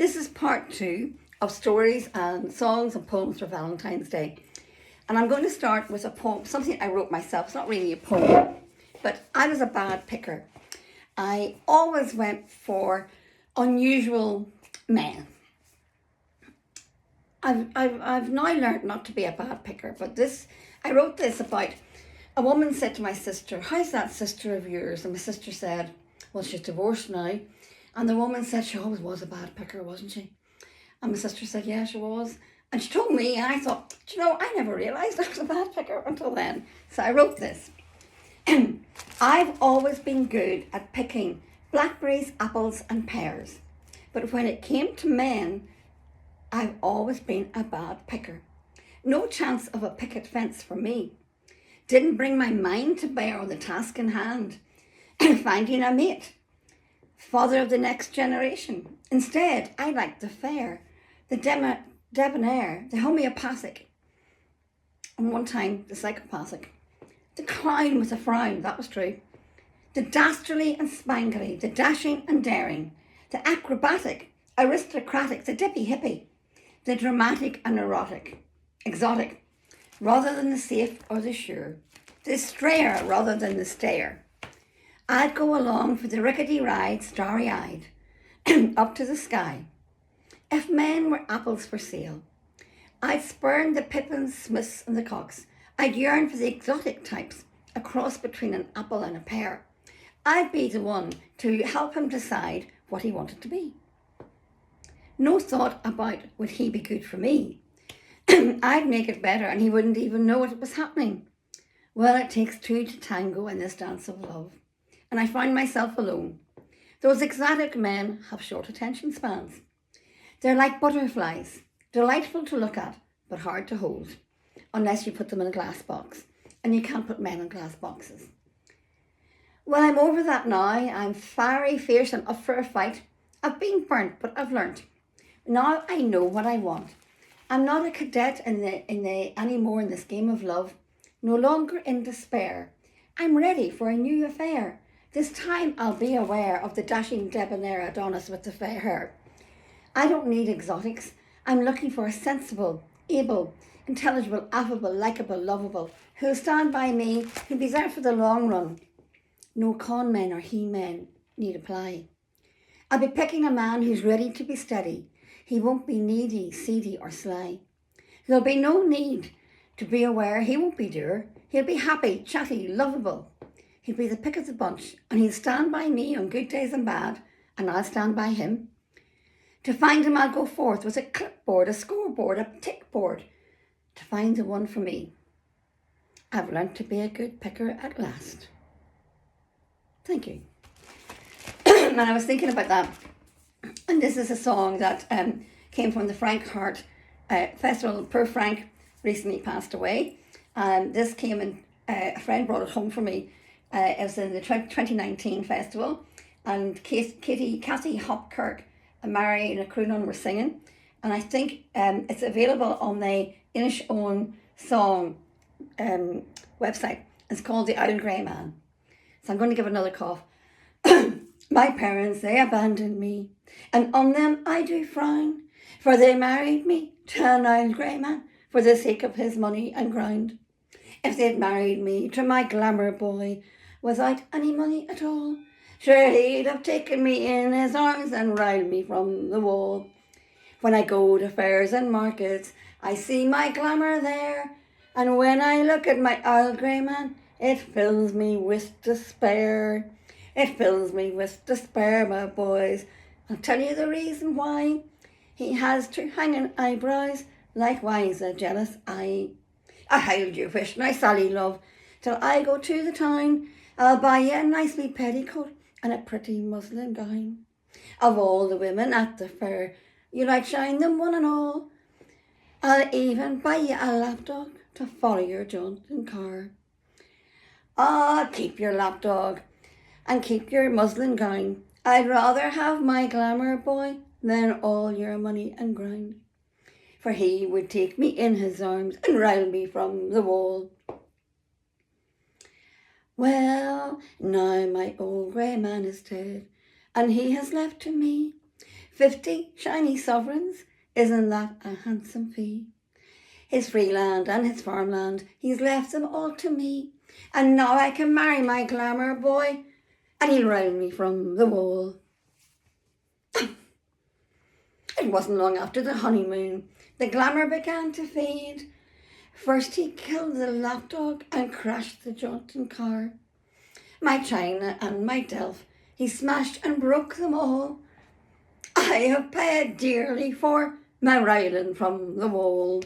This is part 2 of stories and songs and poems for Valentine's Day. And I'm going to start with a poem, something I wrote myself. It's not really a poem, but I was a bad picker. I always went for unusual men. I've now learned not to be a bad picker, but I wrote this about a woman said to my sister, "How's that sister of yours?" And my sister said, "Well, she's divorced now." And the woman said she always was a bad picker, wasn't she? And my sister said, yeah, she was. And she told me, and I thought, I never realised I was a bad picker until then. So I wrote this. I've always been good at picking blackberries, apples and pears. But when it came to men, I've always been a bad picker. No chance of a picket fence for me. Didn't bring my mind to bear on the task in hand. Finding a mate. Father of the next generation. Instead, I liked the fair, the debonair, the homeopathic, and one time the psychopathic. The clown with a frown, that was true. The dastardly and spangly, the dashing and daring, the acrobatic, aristocratic, the dippy hippie, the dramatic and erotic, exotic, rather than the safe or the sure, the strayer rather than the stayer. I'd go along for the rickety ride, starry-eyed, up to the sky. If men were apples for sale, I'd spurn the Pippins, Smiths and the Cocks. I'd yearn for the exotic types, a cross between an apple and a pear. I'd be the one to help him decide what he wanted to be. No thought about would he be good for me. I'd make it better and he wouldn't even know it was happening. Well, it takes two to tango in this dance of love. And I find myself alone. Those exotic men have short attention spans. They're like butterflies, delightful to look at, but hard to hold, unless you put them in a glass box. And you can't put men in glass boxes. Well, I'm over that now. I'm fiery, fierce and up for a fight. I've been burnt, but I've learnt. Now I know what I want. I'm not a cadet anymore in this game of love. No longer in despair. I'm ready for a new affair. This time I'll be aware of the dashing debonair Adonis with the fair hair. I don't need exotics. I'm looking for a sensible, able, intelligible, affable, likeable, lovable, who'll stand by me, who'll be there for the long run. No con men or he-men need apply. I'll be picking a man who's ready to be steady. He won't be needy, seedy or sly. There'll be no need to be aware he won't be dour. He'll be happy, chatty, lovable. He'll be the pick of the bunch, and he'll stand by me on good days and bad, and I'll stand by him. To find him, I'll go forth with a clipboard, a scoreboard, a tick board, to find the one for me. I've learnt to be a good picker at last. Thank you. And I was thinking about that, and this is a song that came from the Frank Hart Festival. Poor Frank recently passed away, and this came in, a friend brought it home for me. It was in the 2019 festival, and Kathy Hopkirk and Mary and a crooner were singing, and I think it's available on the Inish Own Song website. It's called The Owl Grey Man. So I'm going to give another cough. My parents, they abandoned me, and on them I do frown, for they married me to an owl grey man for the sake of his money and grind. If they'd married me to my glamour boy without any money at all, sure he'd have taken me in his arms and riled me from the wall. When I go to fairs and markets, I see my glamour there, and when I look at my owl grey man, it fills me with despair. It fills me with despair, my boys. I'll tell you the reason why. He has two hanging eyebrows, likewise a jealous eye. I hailed your wish, now Sally, love, till I go to the town. I'll buy you a nice wee petticoat and a pretty muslin gown. Of all the women at the fair, you'll outshine them one and all. I'll even buy you a lapdog to follow your jaunting car. Ah, keep your lapdog and keep your muslin gown. I'd rather have my glamour boy than all your money and grind. For he would take me in his arms and rile me from the wall. Well, now my old grey man is dead, and he has left to me 50 shiny sovereigns, isn't that a handsome fee? His free land and his farmland, he's left them all to me. And now I can marry my glamour boy, and he'll round me from the wall. It wasn't long after the honeymoon, the glamour began to fade. First he killed the lapdog and crashed the jaunting car. My china and my delf, he smashed and broke them all. I have paid dearly for my riding from the wall.